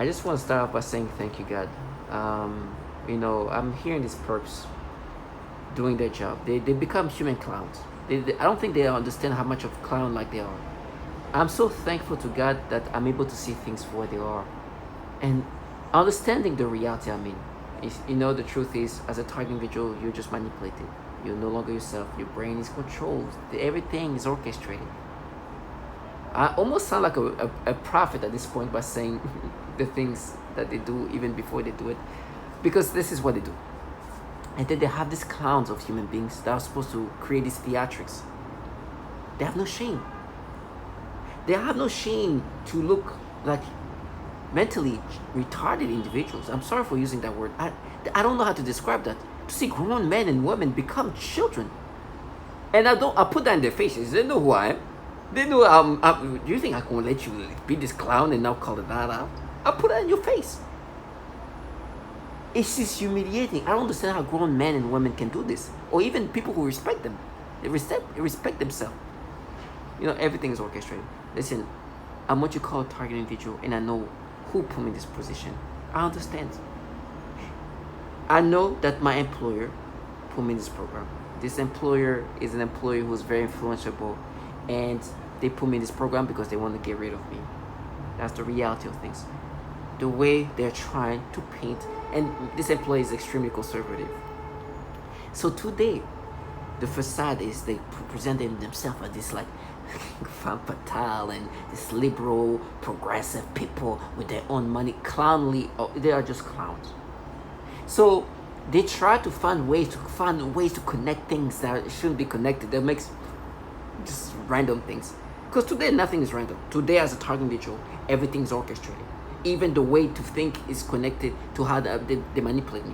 I just want to start off by saying thank you, God. I'm hearing these perps doing their job. They become human clowns. I don't think they understand how much of clown like they are. I'm so thankful to God that I'm able to see things for what they are, and understanding the reality. I mean, the truth is, as a target individual, you're just manipulated. You're no longer yourself. Your brain is controlled. Everything is orchestrated. I almost sound like a prophet at this point by saying the things that they do even before they do it, because this is what they do. And then they have these clowns of human beings that are supposed to create these theatrics. They have no shame. They have no shame to look like mentally retarded individuals. I'm sorry for using that word. I don't know how to describe that. To see grown men and women become children, and I put that in their faces. They know who I am. They know do you think I can let you be this clown and now call it that out? I put that in your face. It's just humiliating. I don't understand how grown men and women can do this, or even people who respect them. They respect themselves. Everything is orchestrated. Listen, I'm what you call a target individual, and I know who put me in this position. I understand. I know that my employer put me in this program. This employer is an employee who's very influential, and they put me in this program because they want to get rid of me. That's the reality of things. The way they're trying to paint, and this employee is extremely conservative. So today, the facade is they presented themselves as this like femme fatale and this liberal, progressive people with their own money, clownly. They are just clowns. So they try to find ways to connect things that shouldn't be connected. That makes just random things. Because today nothing is random. Today, as a target individual, everything is orchestrated. Even the way to think is connected to how they manipulate me.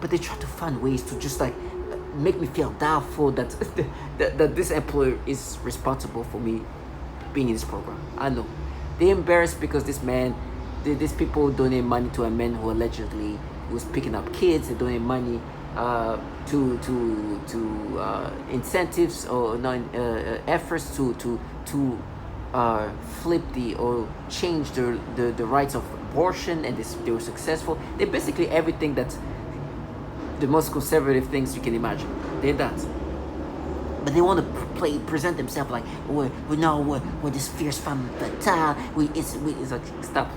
But they try to find ways to just like make me feel doubtful that that this employer is responsible for me being in this program. I know. They're embarrassed because these people donate money to a man who allegedly was picking up kids. They donate money to incentives or efforts to flip or change the rights of abortion, and they were successful. They basically everything that's the most conservative things you can imagine. They're that. But they want to present themselves like we're this fierce femme fatale. It's like stop.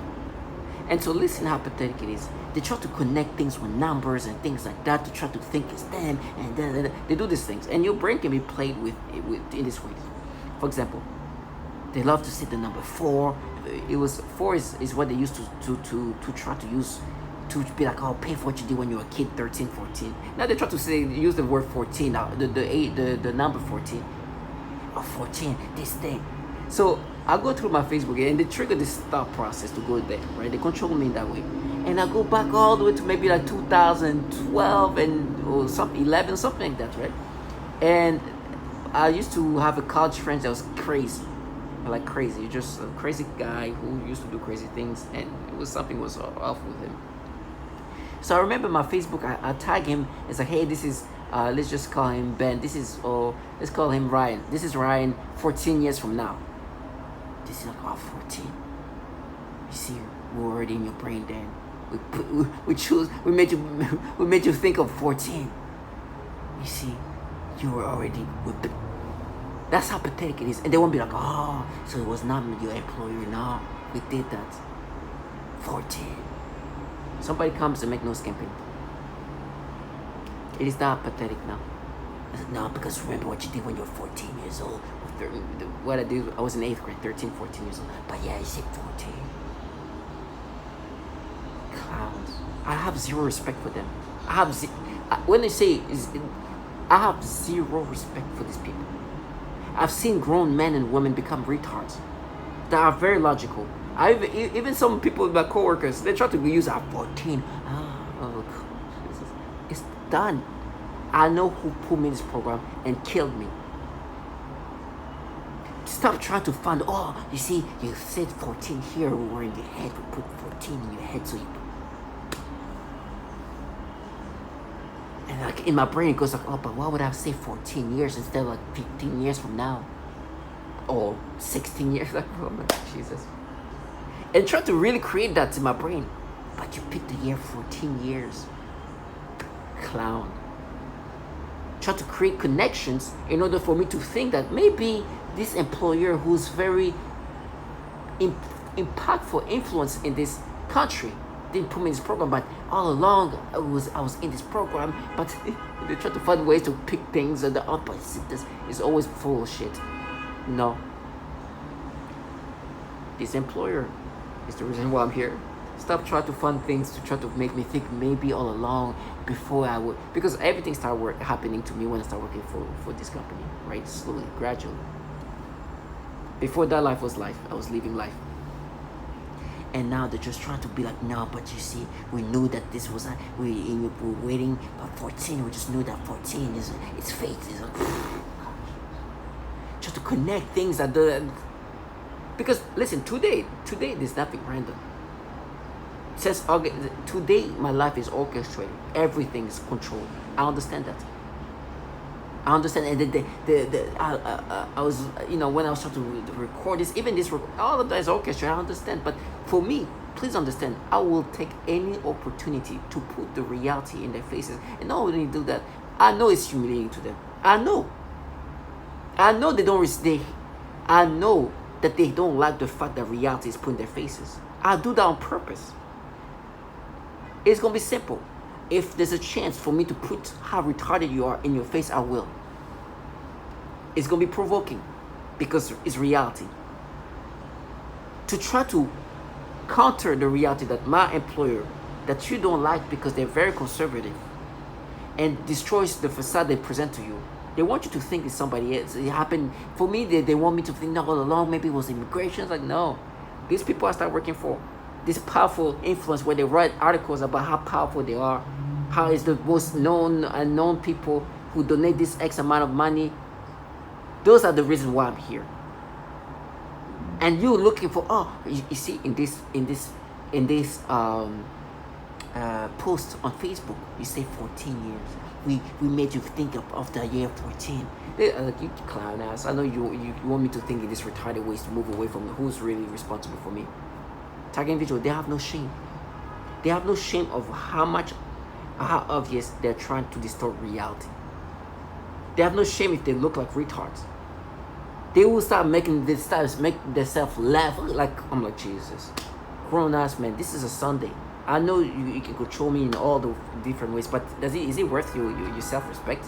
And so listen how pathetic it is. They try to connect things with numbers and things like that to try to think it's them, and they do these things. And your brain can be played with in this way. For example, they love to see the number 4. Four is what they used to try to use to be like, oh, pay for what you did when you were a kid, 13, 14. Now they try to use the word 14, the number 14. Oh, 14, this thing. So I go through my Facebook and they trigger this thought process to go there, right? They control me in that way. And I go back all the way to maybe like 2012 or something, 11, something like that, right? And I used to have a college friend that was crazy. Like crazy. Just a crazy guy who used to do crazy things, and something was off with him. So I remember my Facebook, I tag him. It's like, hey, this is let's just call him Ben. Let's call him Ryan. This is Ryan 14 years from now. This is like, 14. You see, we're already in your brain then. We made you think of 14. You see, you were already that's how pathetic it is. And they won't be like, oh, so it was not your employer. No, we did that. 14. Somebody comes and make no campaign. It is that pathetic now. No, because remember what you did when you were 14 years old. What I did, I was in 8th grade, 13, 14 years old. But yeah, you said 14. Clowns. I have zero respect for them. When they say, I have zero respect for these people. I've seen grown men and women become retards that are very logical. Even some people, my coworkers, they try to use 14. It's done. I know who put me in this program and killed me. Stop trying to find, you see, you said 14 here, we were in your head, we put 14 in your head, so you... And like in my brain it goes like, but why would I say 14 years instead of like 15 years from now? Or 16 years, like, oh my Jesus. and try to really create that in my brain. But you picked the year 14 years. Clown. Try to create connections in order for me to think that maybe this employer who's very impactful influence in this country didn't put me in this program, but all along I was in this program, but they try to find ways to pick things at the opposite. This is always full of shit. No. This employer is the reason why I'm here. Stop trying to find things to try to make me think maybe all along before I would, because everything started happening to me when I started working for this company, right? Slowly, gradually. Before that, life was life. I was living life. And now they're just trying to be like, no, but you see, we knew that this was, we were waiting, but 14, we just knew that 14 is, it's fate. It's like, try to connect things that because listen, today, there's nothing random. Since August, today, my life is orchestrated. Everything is controlled. I understand that. I understand. And I was, when I was trying to record this, even this, all of that is orchestrated. I understand. But for me, please understand, I will take any opportunity to put the reality in their faces. And not only do that, I know it's humiliating to them. I know they don't. I know that they don't like the fact that reality is put in their faces. I do that on purpose. It's going to be simple. If there's a chance for me to put how retarded you are in your face, I will. It's going to be provoking because it's reality. To try to counter the reality that my employer, that you don't like because they're very conservative and destroys the facade they present to you. They want you to think it's somebody else. It happened for me. They want me to think, no, all along maybe it was immigration. It's like, no. These people I start working for, this powerful influence where they write articles about how powerful they are, how is the most known and known people who donate this X amount of money. Those are the reasons why I'm here. And you looking for, you see in this post on Facebook, you say 14 years. We made you think of the year 14. Like, you clown ass. I know you want me to think in this retarded ways to move away from who's really responsible for me. Target individual, they have no shame. They have no shame of how obvious they're trying to distort reality. They have no shame if they look like retards. They will start making themselves laugh. I'm like, Jesus, grown ass man. This is a Sunday. I know you can control me in all the different ways, but is it worth your self-respect?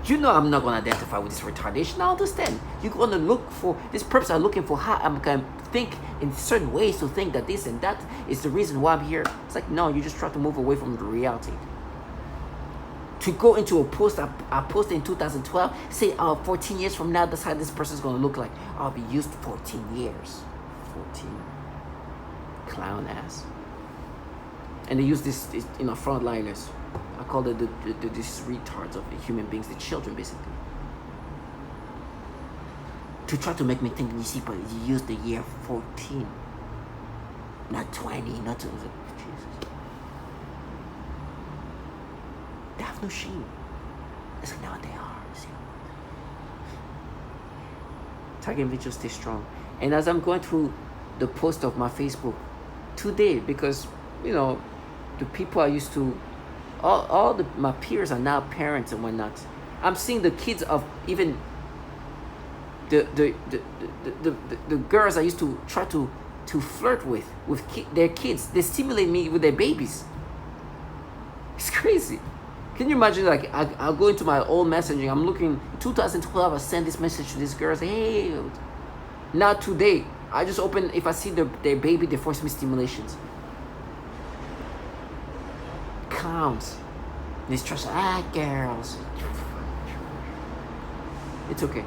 You know I'm not going to identify with this retardation. I understand. You're going to look for, these perps are looking for how I'm going to think in certain ways to think that this and that is the reason why I'm here. It's like, no, you just try to move away from the reality. To go into a post I posted in 2012, say 14 years from now, that's how this person's going to look like. I'll be used to 14 years. 14. Clown ass. And they use this, frontliners. I call it these retards of the human beings, the children, basically. To try to make me think, you see, but you use the year 14. Not 20, not 20. Jesus. They have no shame. It's like, no, they are. See? Target individuals stay strong. And as I'm going through the post of my Facebook today, because, the people I used to, my peers are now parents and whatnot. I'm seeing the kids of even the girls I used to try to flirt with their kids. They stimulate me with their babies. It's crazy. Can you imagine? Like, I'll go into my old messaging. I'm looking. 2012. I send this message to this girl. Say, hey. Now today, I just open. If I see their baby, they force me stimulations. Clowns. These trust girls. It's okay.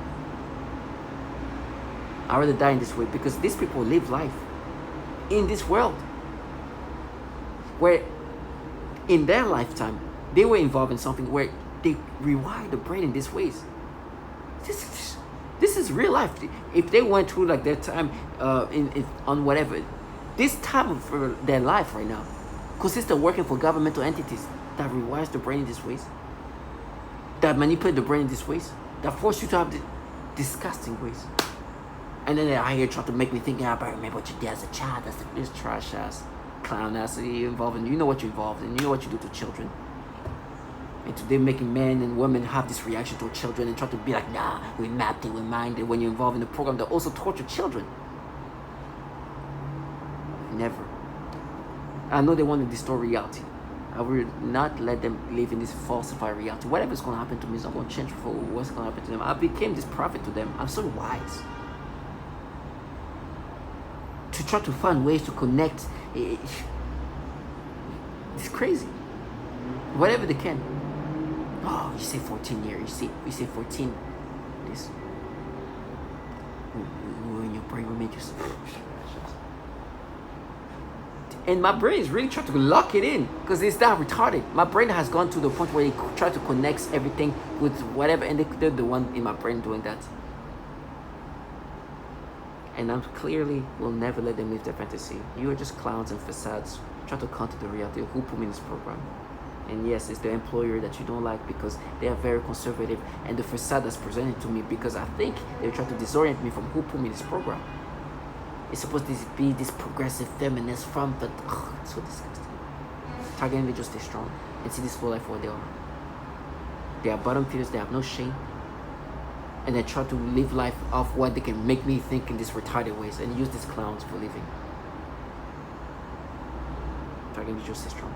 I'd rather die in this way because these people live life in this world where in their lifetime they were involved in something where they rewire the brain in these ways. This is real life. If they went through like their time on whatever, this time of their life right now consists of working for governmental entities that rewires the brain in these ways, that manipulate the brain in these ways, that force you to have the disgusting ways. And then I hear try to make me think, I remember what you did as a child. That's this trash ass, clown ass. You involved in. You know what you're involved in. You know what you do to children. And today making men and women have this reaction to children and try to be like, nah, we mapped it, we minded. When you're involved in the program, they also torture children. Never. I know they want to distort reality. I will not let them live in this falsified reality. Whatever's going to happen to me is not going to change for what's going to happen to them. I became this prophet to them. I'm so wise. To try to find ways to connect. It's crazy. Whatever they can. Oh, you say 14 years. You say 14. This. When your brain will make you. And my brain is really trying to lock it in because it's that retarded. My brain has gone to the point where it try to connect everything with whatever, and they're the one in my brain doing that. And I clearly will never let them live their fantasy. You are just clowns and facades. Try to counter the reality of who put me in this program. And yes, it's the employer that you don't like because they are very conservative, and the facade that's presented to me because I think they're trying to disorient me from who put me in this program. It's supposed to be this progressive feminist front, but it's so disgusting. Target individuals stay strong and see this full life for what they are. They are bottom feeders, they have no shame. And they try to live life off what they can make me think in these retarded ways and use these clowns for living. Target individuals stay strong.